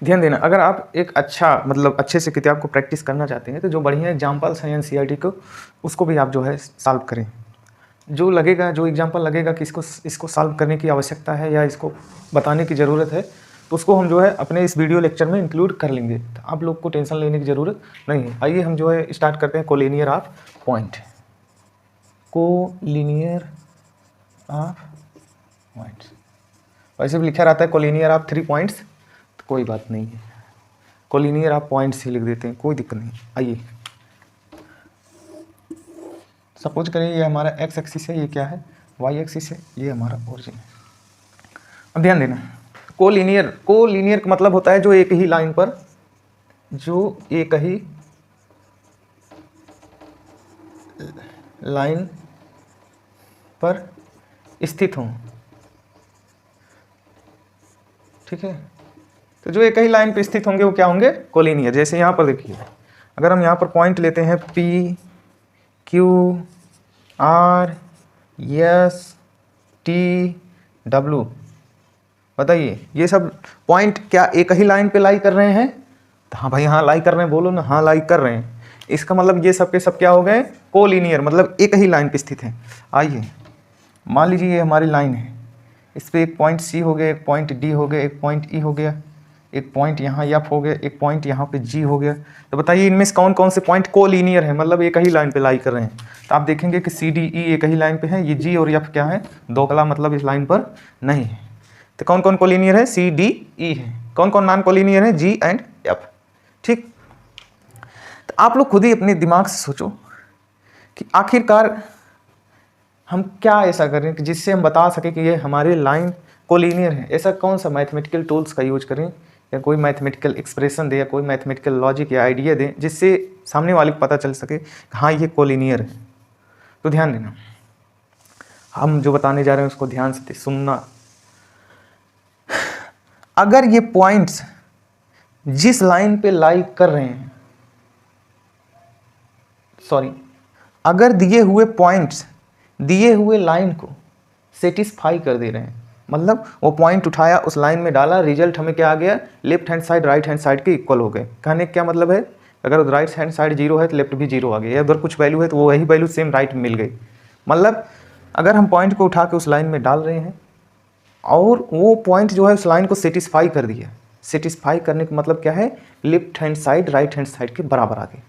ध्यान देना, अगर आप एक अच्छा मतलब अच्छे से किताब को प्रैक्टिस करना चाहते हैं तो जो बढ़िया एग्जाम्पल्स हैं एनसीईआरटी को उसको भी आप जो है सॉल्व करें। जो लगेगा, जो एग्जाम्पल लगेगा कि इसको सॉल्व करने की आवश्यकता है या इसको बताने की ज़रूरत है तो उसको हम जो है अपने इस वीडियो लेक्चर में इंक्लूड कर लेंगे। तो आप लोग को टेंशन लेने की ज़रूरत नहीं है। आइए हम जो है स्टार्ट करते हैं collinear of point. Collinear of points, वैसे भी लिखा रहता है कोलिनियर ऑफ 3 पॉइंट्स, तो कोई बात नहीं है, कोलिनियर ऑफ पॉइंट्स ही लिख देते हैं, कोई दिक्कत नहीं। आइए सपोज करिए ये हमारा एक्स एक्सिस है, ये क्या है वाई एक्सिस है, ये हमारा ओरिजिन है। अब ध्यान देना, कोलिनियर का मतलब होता है जो एक ही लाइन पर, जो एक ही लाइन पर स्थित हों, ठीक है। तो जो एक ही लाइन पर स्थित होंगे वो क्या होंगे, कोलिनियर। जैसे यहाँ पर देखिए, अगर हम यहाँ पर पॉइंट लेते हैं P Q R S T W, बताइए ये सब पॉइंट क्या एक ही लाइन पे लाई कर रहे हैं? तो हाँ भाई हाँ लाई कर रहे हैं, बोलो ना हाँ लाई कर रहे हैं। इसका मतलब ये सब के सब क्या हो गए, कोलिनियर, मतलब एक ही लाइन पे स्थित हैं। आइए मान लीजिए ये हमारी लाइन है, इस पर एक पॉइंट सी हो गया, एक पॉइंट डी हो गया, एक पॉइंट ई हो गया, एक पॉइंट यहाँ एफ हो गया, एक पॉइंट यहाँ पे जी हो गया। तो बताइए इनमें से कौन कौन से पॉइंट कोलिनियर है, मतलब एक ही लाइन पे लाई कर रहे हैं? तो आप देखेंगे कि सी डी ई एक ही लाइन पे है, ये जी और एफ क्या है, दोगला, मतलब इस लाइन पर नहीं है। तो कौन कौन कोलिनियर है, सी डी ई है। कौन कौन नॉन कोलिनियर है, जी एंड एफ। ठीक, तो आप लोग खुद ही अपने दिमाग से सोचो कि आखिरकार हम क्या ऐसा करें कि जिससे हम बता सकें कि ये हमारी लाइन कोलिनियर है। ऐसा कौन सा मैथमेटिकल टूल्स का यूज करें या कोई मैथमेटिकल एक्सप्रेशन दे या कोई मैथमेटिकल लॉजिक या आइडिया दें जिससे सामने वाले को पता चल सके हाँ ये कोलिनियर है। तो ध्यान देना, हम जो बताने जा रहे हैं उसको ध्यान से सुनना। अगर ये पॉइंट्स जिस लाइन पे लाई कर रहे हैं, अगर दिए हुए पॉइंट्स दिए हुए लाइन को सेटिस्फाई कर दे रहे हैं, मतलब वो पॉइंट उठाया उस लाइन में डाला, रिजल्ट हमें क्या आ गया, left hand side right hand side के इक्वल हो गए। कहने का क्या मतलब है, अगर राइट हैंड साइड 0 है तो लेफ्ट भी 0 आ गया, या उधर कुछ वैल्यू है तो वो वही वैल्यू सेम राइट में मिल गई। मतलब अगर हम पॉइंट को उठा के उस लाइन में डाल रहे हैं और वो पॉइंट जो है उस लाइन को सेटिस्फाई कर दिया, सेटिस्फाई करने का मतलब क्या है, left hand side right hand side के बराबर आ गए,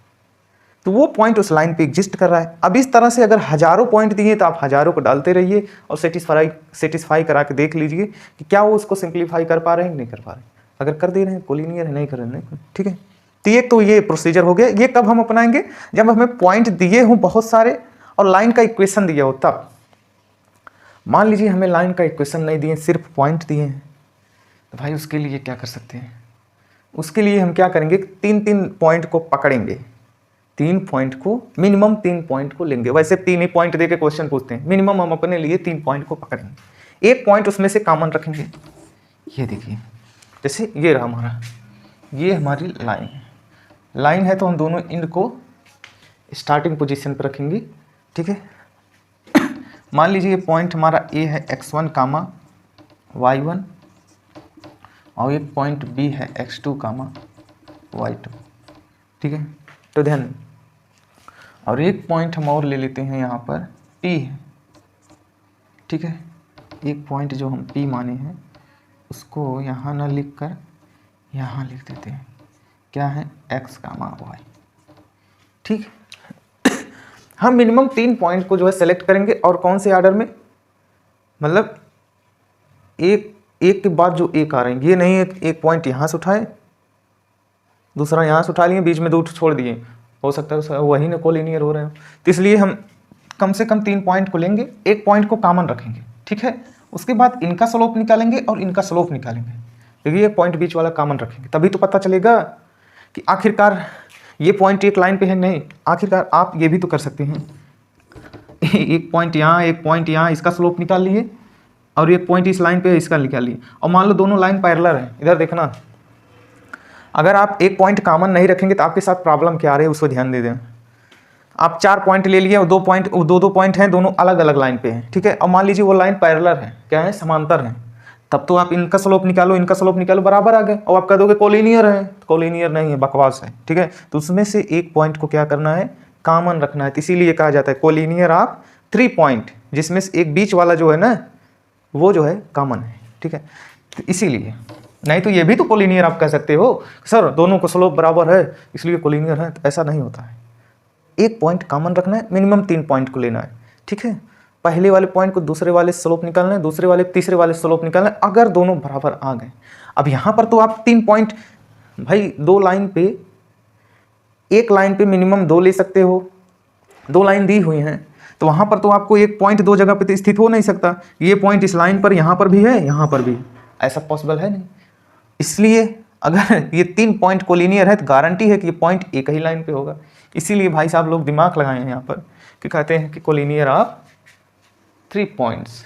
तो वो पॉइंट उस लाइन पे एग्जिस्ट कर रहा है। अब इस तरह से अगर हजारों पॉइंट दिए तो आप हजारों को डालते रहिए और सेटिस्फाई करा के देख लीजिए कि क्या वो उसको सिंप्लीफाई कर पा रहे हैं कि नहीं कर पा रहे हैं। अगर कर दे रहे हैं कोलिनियर है, नहीं कर रहे हैं, ठीक है। तो ये प्रोसीजर हो गया। ये कब हम अपनाएंगे, जब हमें पॉइंट दिए हों बहुत सारे और लाइन का इक्वेशन दिया हो तब। मान लीजिए हमें लाइन का इक्वेशन नहीं दिए, सिर्फ पॉइंट दिए हैं, तो भाई उसके लिए क्या कर सकते हैं, उसके लिए हम क्या करेंगे, 3 पॉइंट को पकड़ेंगे, 3 पॉइंट को, मिनिमम 3 पॉइंट को लेंगे। वैसे 3 ही पॉइंट देके क्वेश्चन पूछते हैं, मिनिमम हम अपने लिए 3 पॉइंट को पकड़ेंगे, एक पॉइंट उसमें से कॉमन रखेंगे। ये देखिए जैसे ये रहा हमारा, ये हमारी लाइन है तो हम दोनों एंड को स्टार्टिंग पोजीशन पर रखेंगे, ठीक है। मान लीजिए ये पॉइंट हमारा ए है x1 कामा y1 और एक पॉइंट बी है x2 कामा y2, ठीक है। तो ध्यान, और एक पॉइंट हम और ले लेते हैं यहाँ पर P है, ठीक है। एक पॉइंट जो हम P माने हैं उसको यहाँ ना लिख कर यहाँ लिख देते हैं, क्या है, x कामा y, ठीक। हम मिनिमम 3 पॉइंट को जो है सेलेक्ट करेंगे और कौन से ऑर्डर में, मतलब एक के बाद जो एक आ रहे हैं, ये नहीं है एक पॉइंट यहाँ से उठाए दूसरा यहाँ से उठा लिए, बीच में 2 छोड़ दिए, हो सकता है वही ना कोलिनियर हो रहे हो। तो इसलिए हम कम से कम 3 पॉइंट को लेंगे, एक पॉइंट को कॉमन रखेंगे, ठीक है। उसके बाद इनका स्लोप निकालेंगे और इनका स्लोप निकालेंगे, देखिए एक पॉइंट बीच वाला कॉमन रखेंगे, तभी तो पता चलेगा कि आखिरकार ये पॉइंट एक लाइन पे है नहीं। आखिरकार आप ये भी तो कर सकते हैं, एक पॉइंट यहाँ एक पॉइंट यहाँ, इसका स्लोप निकाल लिए और एक पॉइंट इस लाइन पे इसका निकाल लिए, और मान लो दोनों लाइन पैरेलल है। इधर देखना, अगर आप एक पॉइंट कॉमन नहीं रखेंगे तो आपके साथ प्रॉब्लम क्या आ रही है उसको ध्यान दे दें। आप 4 पॉइंट ले लिए और 2 पॉइंट हैं, दोनों अलग अलग लाइन पे हैं, ठीक है। और मान लीजिए वो लाइन पैरेलल है, क्या है, समांतर है, तब तो आप इनका स्लोप निकालो, इनका स्लोप निकालो, बराबर आ गए, और आप कह दोगे कोलिनियर है, तो कोलिनियर नहीं है, बकवास है, ठीक है। तो उसमें से एक पॉइंट को क्या करना है, कॉमन रखना है, तो इसीलिए कहा जाता है कोलिनियर ऑफ 3 पॉइंट, जिसमें से एक बीच वाला जो है ना वो जो है कॉमन है, ठीक है। तो इसीलिए, नहीं तो ये भी तो कोलिनियर आप कह सकते हो सर, दोनों को स्लोप बराबर है इसलिए कोलिनियर है, तो ऐसा नहीं होता है। एक पॉइंट कॉमन रखना है, मिनिमम 3 पॉइंट को लेना है, ठीक है। पहले वाले पॉइंट को दूसरे वाले स्लोप निकालना है, दूसरे वाले तीसरे वाले स्लोप निकालना है, अगर दोनों बराबर आ गए। अब यहाँ पर तो आप 3 पॉइंट, भाई 2 लाइन पे, एक लाइन पे मिनिमम 2 ले सकते हो, 2 लाइन दी हुई हैं, तो वहाँ पर तो आपको एक पॉइंट 2 जगह पे तो स्थित हो नहीं सकता, ये पॉइंट इस लाइन पर यहाँ पर भी है, यहाँ पर भी, ऐसा पॉसिबल है नहीं। इसलिए अगर ये 3 पॉइंट कोलिनियर है तो गारंटी है कि ये पॉइंट एक ही लाइन पे होगा। इसीलिए भाई साहब लोग दिमाग लगाए हैं यहाँ पर कि कहते हैं कि कोलिनियर ऑफ 3 पॉइंट्स,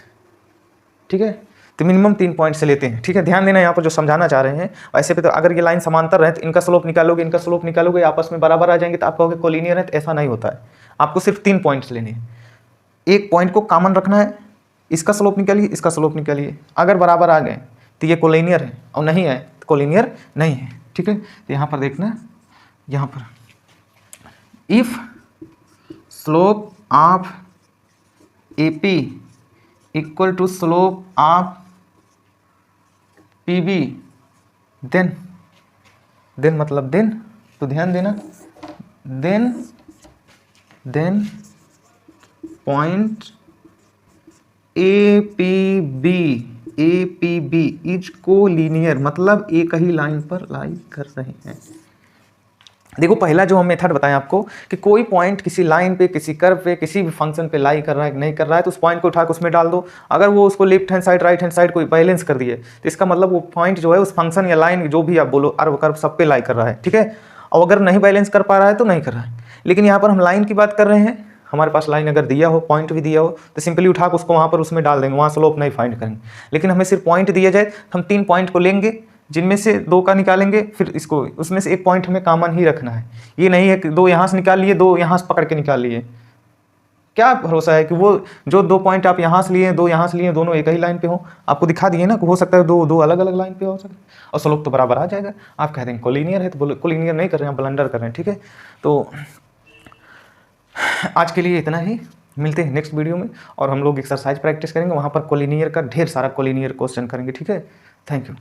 ठीक है। तो मिनिमम 3 पॉइंट से लेते हैं, ठीक है। ध्यान देना यहाँ पर जो समझाना चाह रहे हैं, वैसे पे तो अगर ये लाइन समांतर रहे तो इनका स्लोप निकालोगे, इनका स्लोप निकालोगे, आपस में बराबर आ जाएंगे तो आप कहोगे कोलिनियर है, तो ऐसा नहीं होता है। आपको सिर्फ 3 पॉइंट्स लेने हैं, एक पॉइंट को कॉमन रखना है, इसका स्लोप निकालिए, इसका स्लोप निकालिए, अगर बराबर आ गए तो ये कोलिनियर है, और नहीं है तो कोलिनियर नहीं है, ठीक है। तो यहाँ पर देखना, यहाँ पर if slope of AP equal to slope of PB, then मतलब देन, तो ध्यान देना, then point APB is collinear, मतलब एक ही लाइन पर लाई कर रहे हैं। देखो पहला जो हम मेथड बताएं आपको कि कोई पॉइंट किसी लाइन पे, किसी कर्व पे, किसी भी फंक्शन पे लाई कर रहा है नहीं कर रहा है, तो उस पॉइंट को उठा के उसमें डाल दो। अगर वो उसको left hand side, right hand side कोई बैलेंस कर दिए, तो इसका मतलब वो पॉइंट जो है उस फंक्शन या लाइन जो भी आप बोलो, कर्व सब पे लाई कर रहा है, ठीक है। और अगर नहीं बैलेंस कर पा रहा है तो नहीं कर रहा है। लेकिन यहाँ पर हम लाइन की बात कर रहे हैं, हमारे पास लाइन अगर दिया हो, पॉइंट भी दिया हो, तो सिंपली उठा के उसको वहाँ पर उसमें डाल देंगे, वहाँ स्लोप नहीं फाइंड करेंगे। लेकिन हमें सिर्फ पॉइंट दिया जाए, हम 3 पॉइंट को लेंगे, जिनमें से 2 का निकालेंगे, फिर इसको उसमें से एक पॉइंट हमें कॉमन ही रखना है। ये नहीं है कि 2 यहाँ से निकाल लिए, 2 यहाँ से पकड़ के निकाल लिए, क्या भरोसा है कि वो जो 2 पॉइंट आप यहाँ से लिए, 2 यहाँ से लिए, दोनों एक ही लाइन पे हो। आपको दिखा दिए ना कि हो सकता है दो अलग अलग लाइन पे हो सकता है, और स्लोप तो बराबर आ जाएगा। आप कह देंगे कोलिनियर है, तो बोलो कोलिनियर नहीं कर रहे हैं, ब्लंडर कर रहे हैं, ठीक है। तो आज के लिए इतना ही, मिलते हैं नेक्स्ट वीडियो में, और हम लोग एक्सरसाइज प्रैक्टिस करेंगे, वहाँ पर कोलिनियर का ढेर सारा कोलिनियर क्वेश्चन करेंगे, ठीक है। Thank you.